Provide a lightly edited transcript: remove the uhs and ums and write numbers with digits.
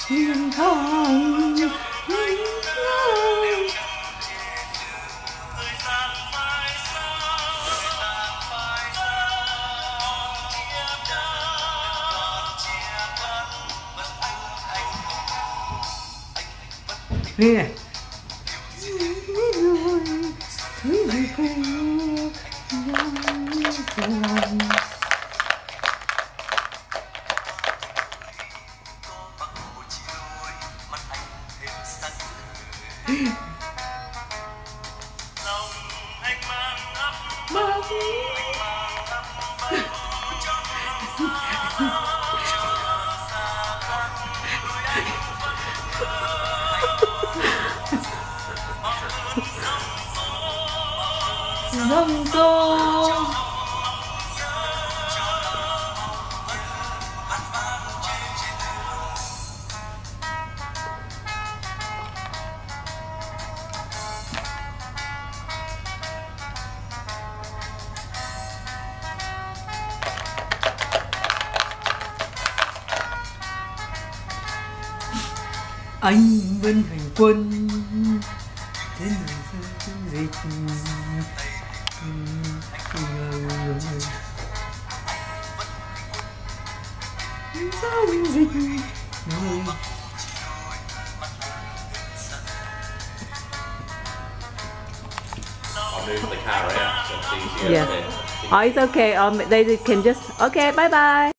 thiên thang. Nghe này. Dòng tô anh vẫn hành quân trên đường dịch. I'll move the car out so it's easier. Yeah. Oh, it's okay. They can just. Okay, bye bye.